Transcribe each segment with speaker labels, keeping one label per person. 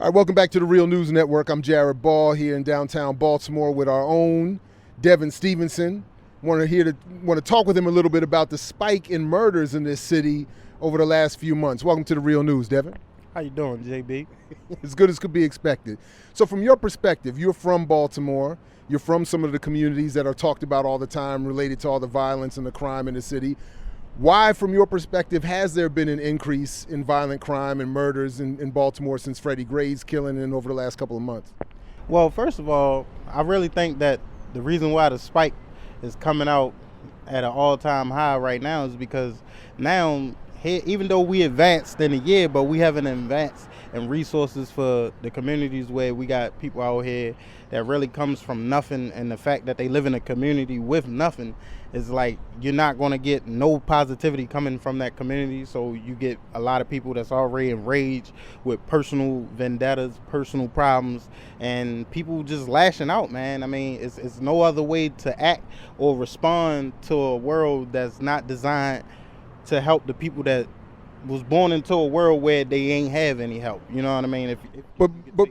Speaker 1: All right, welcome back to the Real News Network. I'm Jared Ball here in downtown Baltimore with our own Devon Stevenson. Want to talk with him a little bit about the spike in murders in this city over the last few months. Welcome to the Real News, Devon.
Speaker 2: How you doing, JB?
Speaker 1: As good as could be expected. So from your perspective, you're from Baltimore. You're from some of the communities that are talked about all the time related to all the violence and the crime in the city. Why, from your perspective, has there been an increase in violent crime and murders in Baltimore since Freddie Gray's killing and over the last couple of months?
Speaker 2: Well, first of all, I really think that the reason why the spike is coming out at an all-time high right now is because now, even though we advanced in a year, but we haven't advanced in resources for the communities where we got people out here that really comes from nothing, and the fact that they live in a community with nothing is like you're not going to get no positivity coming from that community. So you get a lot of people that's already enraged with personal vendettas, personal problems, and people just lashing out, man. I mean, it's no other way to act or respond to a world that's not designed to help the people that was born into a world where they ain't have any help. You know what I mean?
Speaker 1: But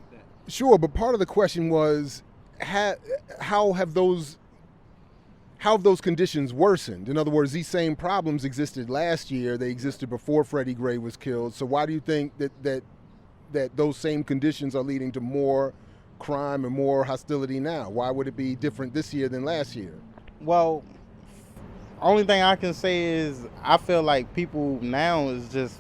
Speaker 1: sure, but part of the question was how have those conditions worsened? In other words, these same problems existed last year. They existed before Freddie Gray was killed. So why do you think that those same conditions are leading to more crime and more hostility now? Why would it be different this year than last year?
Speaker 2: Well, only thing I can say is I feel like people now is just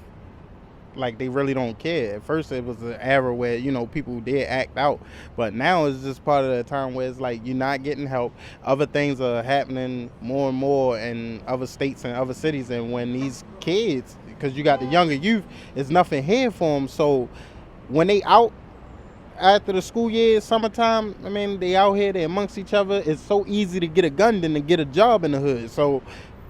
Speaker 2: like they really don't care. At first it was an era where, people did act out, but now it's just part of the time where it's like you're not getting help. Other things are happening more and more in other states and other cities, and when these kids, because you got the younger youth, there's nothing here for them. So when they out after the school year, summertime, I mean, they out here, they amongst each other. It's so easy to get a gun than to get a job in the hood. So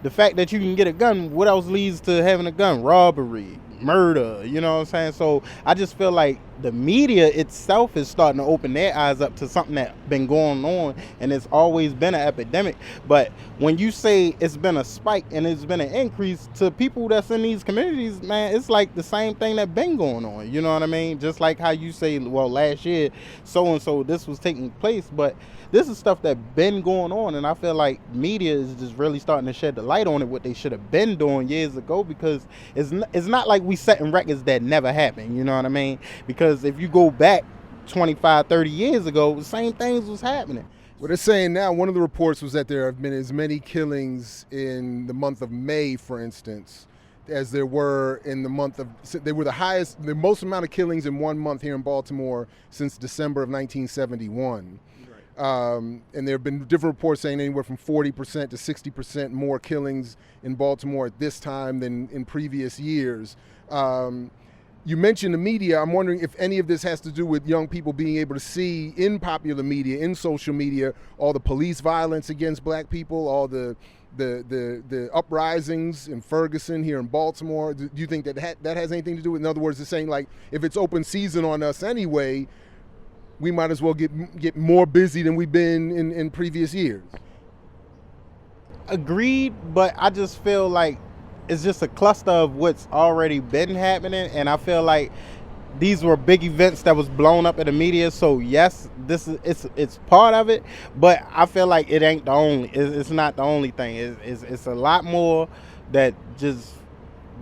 Speaker 2: the fact that you can get a gun, what else leads to having a gun? Robbery, murder, you know what I'm saying? So I just feel like the media itself is starting to open their eyes up to something that's been going on, and it's always been an epidemic. But when you say it's been a spike and it's been an increase to people that's in these communities, man, it's like the same thing that been going on. You know what I mean? Just like how you say, well, last year so-and-so this was taking place, but this is stuff that been going on, and I feel like media is just really starting to shed the light on it, what they should have been doing years ago, because it's not like we setting records that never happened, you know what I mean? Because if you go back 25, 30 years ago, the same things was happening.
Speaker 1: What they're saying now, one of the reports was that there have been as many killings in the month of May, for instance, as there were in the month of, they were the most amount of killings in one month here in Baltimore since December of 1971. And there have been different reports saying anywhere from 40% to 60% more killings in Baltimore at this time than in previous years. You mentioned the media. I'm wondering if any of this has to do with young people being able to see in popular media, in social media, all the police violence against black people, all the uprisings in Ferguson, here in Baltimore. Do you think that has anything to do with, in other words, it's saying like if it's open season on us anyway, we might as well get more busy than we've been in previous years?
Speaker 2: Agreed, but I just feel like it's just a cluster of what's already been happening, and I feel like these were big events that was blown up in the media. So yes, it's part of it, but I feel like it ain't the only. It's not the only thing. It's a lot more that just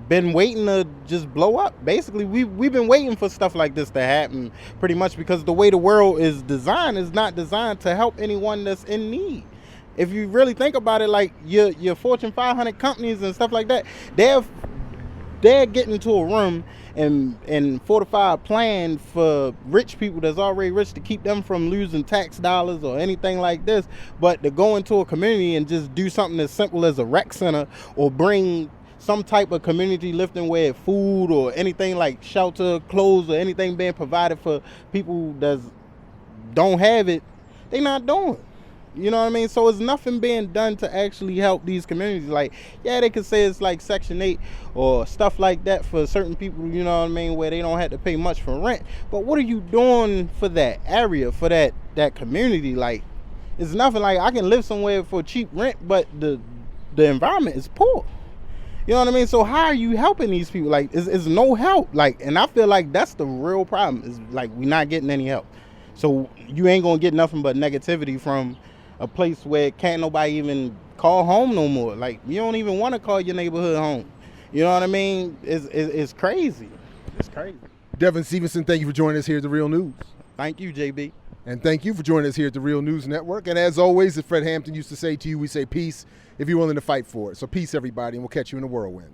Speaker 2: been waiting to just blow up. Basically, we've been waiting for stuff like this to happen pretty much, because the way the world is designed is not designed to help anyone that's in need. If you really think about it, like your Fortune 500 companies and stuff like that, they're getting into a room and fortify a plan for rich people that's already rich to keep them from losing tax dollars or anything like this. But to go into a community and just do something as simple as a rec center, or bring some type of community lifting where food or anything like shelter, clothes, or anything being provided for people that don't have it, they not doing. You know what I mean? So it's nothing being done to actually help these communities. Like, yeah, they could say it's like Section 8 or stuff like that for certain people, you know what I mean, where they don't have to pay much for rent. But what are you doing for that area, for that community? Like, it's nothing. Like, I can live somewhere for cheap rent, but the environment is poor. You know what I mean? So how are you helping these people? Like, it's no help. Like, and I feel like that's the real problem. Is like we're not getting any help. So you ain't gonna get nothing but negativity from a place where can't nobody even call home no more. Like, you don't even want to call your neighborhood home. You know what I mean? It's crazy. It's crazy.
Speaker 1: Devon Stevenson, thank you for joining us here at The Real News.
Speaker 2: Thank you, JB.
Speaker 1: And thank you for joining us here at The Real News Network. And as always, as Fred Hampton used to say to you, we say peace if you're willing to fight for it. So peace, everybody, and we'll catch you in the whirlwind.